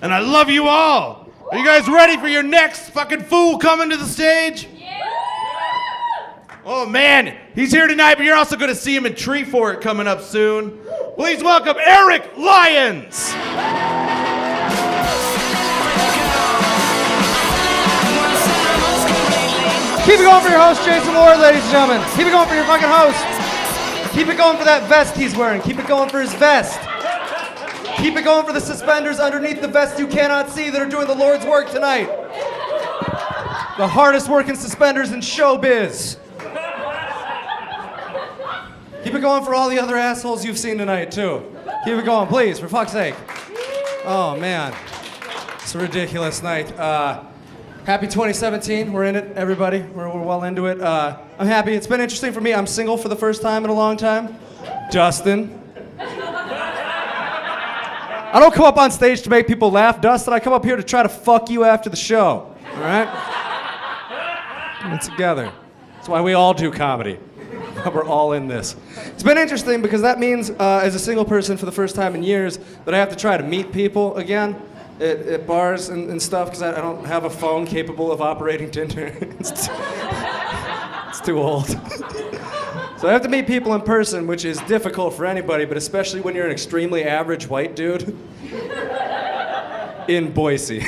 and I love you all. Are you guys ready for your next fucking fool coming to the stage? Yeah. Oh man, he's here tonight, but you're also going to see him in Tree Fort coming up soon. Please welcome Eric Lyons. Keep it going for your host, Jason Ward, ladies and gentlemen. Keep it going for your fucking host. Keep it going for that vest he's wearing. Keep it going for his vest. Keep it going for the suspenders underneath the vest you cannot see that are doing the Lord's work tonight. The hardest working suspenders in showbiz. Keep it going for all the other assholes you've seen tonight, too. Keep it going, please, for fuck's sake. Oh, man. It's a ridiculous night. Happy 2017. We're in it, everybody. We're well into it. I'm happy. It's been interesting for me. I'm single for the first time in a long time. Dustin. I don't come up on stage to make people laugh, Dustin. I come up here to try to fuck you after the show. All right? We're together. That's why we all do comedy. We're all in this. It's been interesting because that means, as a single person for the first time in years, that I have to try to meet people again at bars and stuff because I don't have a phone capable of operating Tinder. It's too old. So I have to meet people in person, which is difficult for anybody, but especially when you're an extremely average white dude in Boise.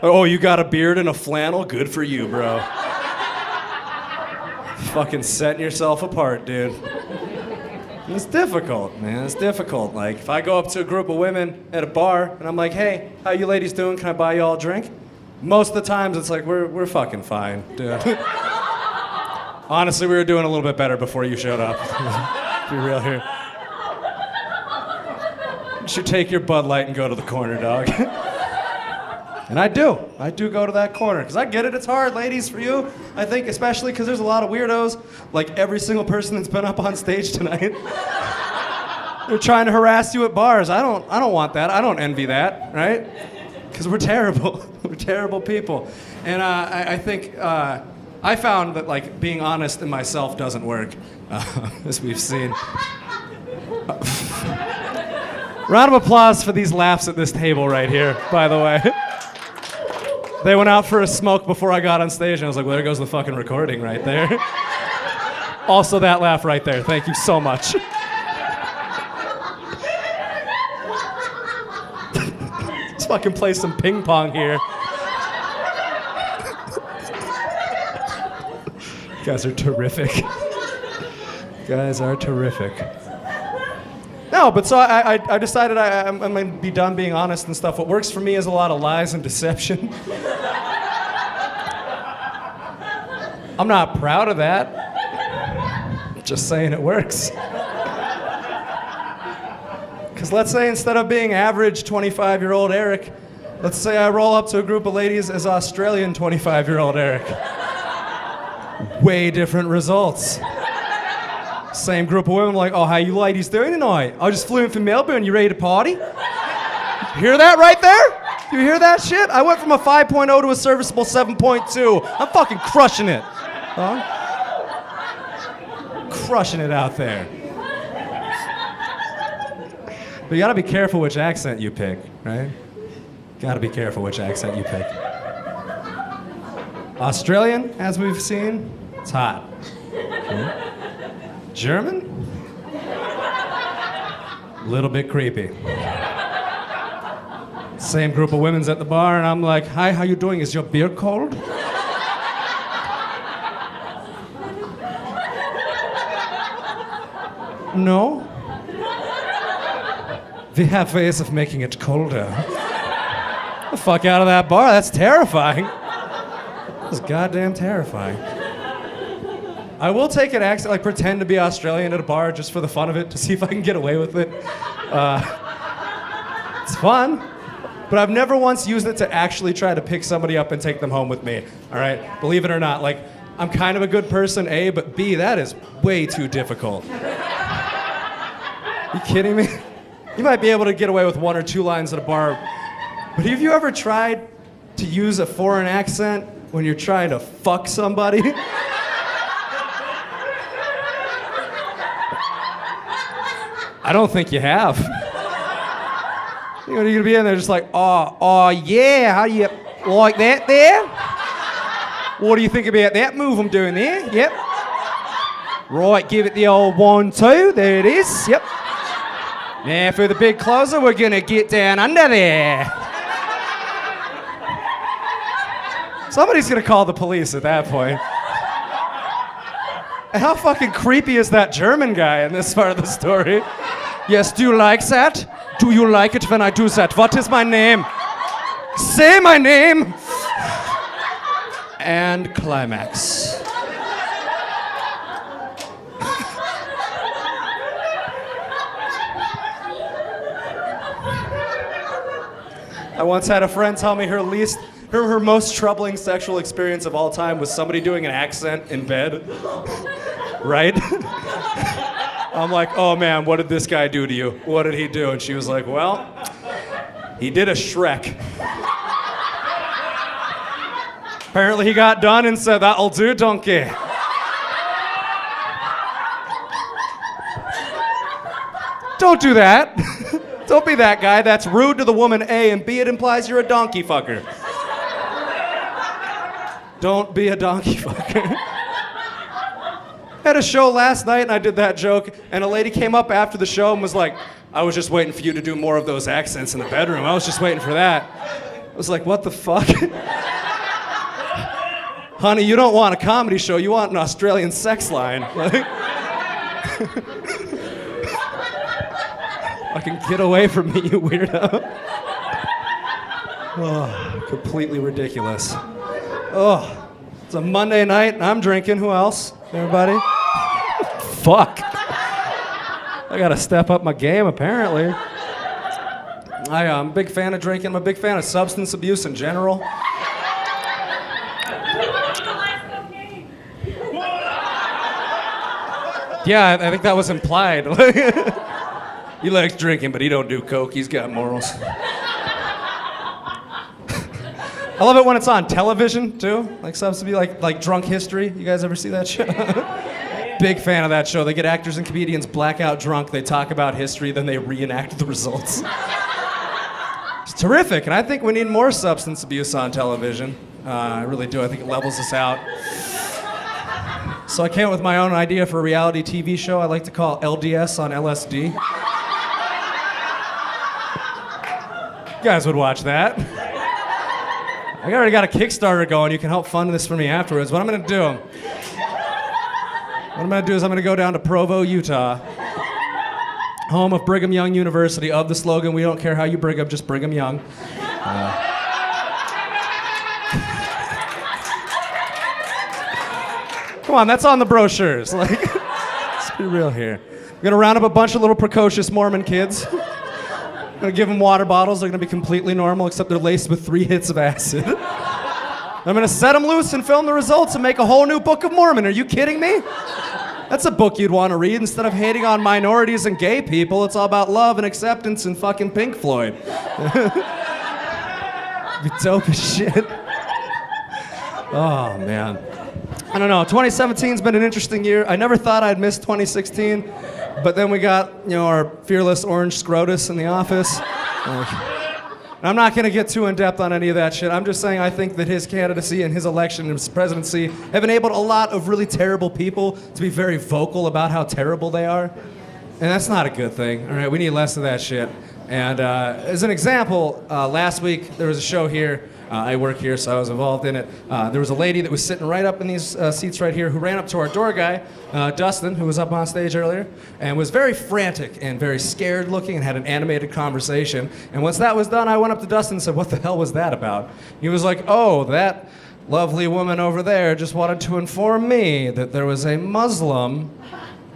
Oh, you got a beard and a flannel? Good for you, bro. Fucking setting yourself apart, dude. It's difficult, man. It's difficult. Like, if I go up to a group of women at a bar and I'm like, hey, how you ladies doing? Can I buy you all a drink? Most of the times it's like, we're fucking fine, dude. Honestly, we were doing a little bit better before you showed up. Be real here. You should take your Bud Light and go to the corner, dog. And I do go to that corner, because I get it, it's hard, ladies, for you. I think especially because there's a lot of weirdos, like every single person that's been up on stage tonight. They're trying to harass you at bars. I don't want that. I don't envy that, right? Because we're terrible. We're terrible people. And I think I found that like being honest in myself doesn't work, as we've seen. Round of applause for these laughs at this table right here, by the way. They went out for a smoke before I got on stage, and I was like, well, there goes the fucking recording right there. Also that laugh right there. Thank you so much. Let's fucking play some ping pong here. You guys are terrific. You guys are terrific. No, but so I decided I'm going to be done being honest and stuff. What works for me is a lot of lies and deception. I'm not proud of that. Just saying it works. Because let's say instead of being average 25-year-old Eric, let's say I roll up to a group of ladies as Australian 25-year-old Eric. Way different results. Same group of women like, oh, how you ladies doing tonight? I just flew in from Melbourne. You ready to party? Hear that right there? You hear that shit? I went from a 5.0 to a serviceable 7.2. I'm fucking crushing it. Huh? Crushing it out there. But you gotta be careful which accent you pick, right? Gotta be careful which accent you pick. Australian, as we've seen, it's hot. Okay. German? A little bit creepy. Same group of women's at the bar, and I'm like, hi, how you doing? Is your beer cold? No. We have ways of making it colder. Get the fuck out of that bar, that's terrifying. That's goddamn terrifying. I will take an accent, like pretend to be Australian at a bar just for the fun of it, to see if I can get away with it. It's fun, but I've never once used it to actually try to pick somebody up and take them home with me, all right? Believe it or not, like, I'm kind of a good person, A, but B, that is way too difficult. You kidding me? You might be able to get away with one or two lines at a bar, but have you ever tried to use a foreign accent when you're trying to fuck somebody? I don't think you have. You're gonna be in there just like, oh yeah, how do you like that there? What do you think about that move I'm doing there? Yep. Right, give it the old 1-2. There it is. Yep. Now for the big closer, we're gonna get down under there. Somebody's gonna call the police at that point. And how fucking creepy is that German guy in this part of the story? Yes, do you like that? Do you like it when I do that? What is my name? Say my name! And climax. I once had a friend tell me her most troubling sexual experience of all time was somebody doing an accent in bed. Right? I'm like, oh man, what did this guy do to you? What did he do? And she was like, well, he did a Shrek. Apparently he got done and said, that'll do, donkey. Don't do that. Don't be that guy. That's rude to the woman, A, and B, it implies you're a donkey fucker. Don't be a donkey fucker. Had a show last night and I did that joke, and a lady came up after the show and was like, I was just waiting for you to do more of those accents in the bedroom. I was just waiting for that. I was like, what the fuck? Honey, you don't want a comedy show, you want an Australian sex line. Fucking get away from me, you weirdo. Oh, completely ridiculous. Oh, it's a Monday night and I'm drinking. Who else? Everybody? Fuck. I gotta step up my game, apparently. I'm a big fan of drinking. I'm a big fan of substance abuse in general. Yeah, I think that was implied. He likes drinking, but he don't do coke. He's got morals. I love it when it's on television, too. Like substance abuse, like Drunk History. You guys ever see that show? Big fan of that show. They get actors and comedians blackout drunk. They talk about history, then they reenact the results. It's terrific, and I think we need more substance abuse on television. I really do. I think it levels us out. So I came up with my own idea for a reality TV show I like to call LDS on LSD. You guys would watch that. I already got a Kickstarter going. You can help fund this for me afterwards. What I'm gonna do is I'm gonna go down to Provo, Utah, home of Brigham Young University, of the slogan, we don't care how you bring 'em, just bring 'em young. Come on, that's on the brochures. Like, let's be real here. We're gonna round up a bunch of little precocious Mormon kids. I'm gonna give them water bottles. They're gonna be completely normal, except they're laced with 3 hits of acid. I'm gonna set them loose and film the results and make a whole new Book of Mormon. Are you kidding me? That's a book you'd want to read instead of hating on minorities and gay people. It's all about love and acceptance and fucking Pink Floyd. Be dope as shit. Oh man. I don't know. 2017's been an interesting year. I never thought I'd miss 2016, but then we got, our fearless orange Scrotus in the office. I'm not going to get too in-depth on any of that shit. I'm just saying I think that his candidacy and his election and his presidency have enabled a lot of really terrible people to be very vocal about how terrible they are. And that's not a good thing. All right, we need less of that shit. And as an example, last week there was a show here. I work here, so I was involved in it. There was a lady that was sitting right up in these seats right here who ran up to our door guy, Dustin, who was up on stage earlier, and was very frantic and very scared looking and had an animated conversation. And once that was done, I went up to Dustin and said, what the hell was that about? He was like, oh, that lovely woman over there just wanted to inform me that there was a Muslim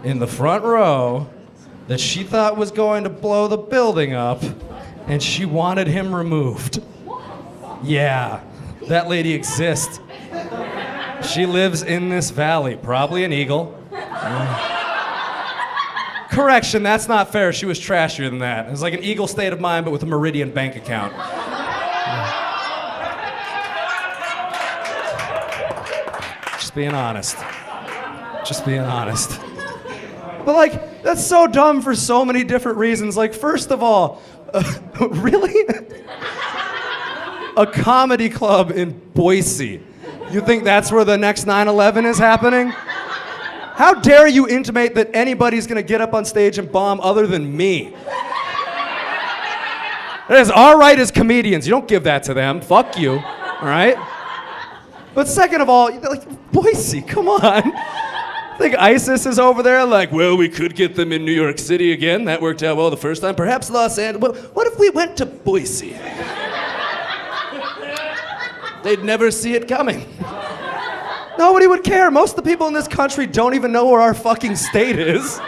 in the front row that she thought was going to blow the building up, and she wanted him removed. Yeah, that lady exists. She lives in this valley, probably an eagle. Correction, that's not fair. She was trashier than that. It was like an eagle state of mind, but with a Meridian bank account. Just being honest. Just being honest. But like, that's so dumb for so many different reasons. Like, first of all, really? A comedy club in Boise. You think that's where the next 9/11 is happening? How dare you intimate that anybody's gonna get up on stage and bomb other than me? It is our right as comedians. You don't give that to them. Fuck you, all right? But second of all, like, Boise, come on. I think ISIS is over there like, well, we could get them in New York City again. That worked out well the first time. Perhaps Los Angeles. Well, what if we went to Boise? They'd never see it coming. Nobody would care. Most of the people in this country don't even know where our fucking state is.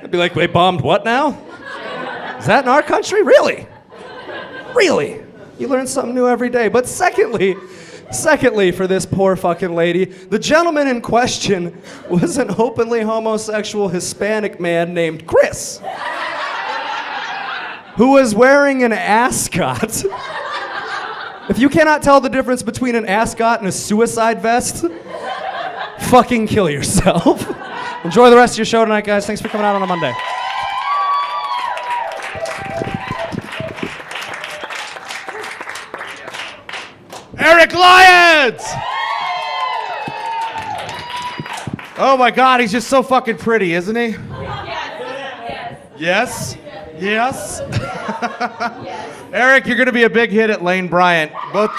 They'd be like, wait, bombed what now? Is that in our country? Really? Really? You learn something new every day. But secondly, for this poor fucking lady, the gentleman in question was an openly homosexual Hispanic man named Chris, who was wearing an ascot. If you cannot tell the difference between an ascot and a suicide vest, fucking kill yourself. Enjoy the rest of your show tonight, guys. Thanks for coming out on a Monday. Eric Lyons! Oh my God, he's just so fucking pretty, isn't he? Yes? Yes? Yes? Eric, you're gonna be a big hit at Lane Bryant. Both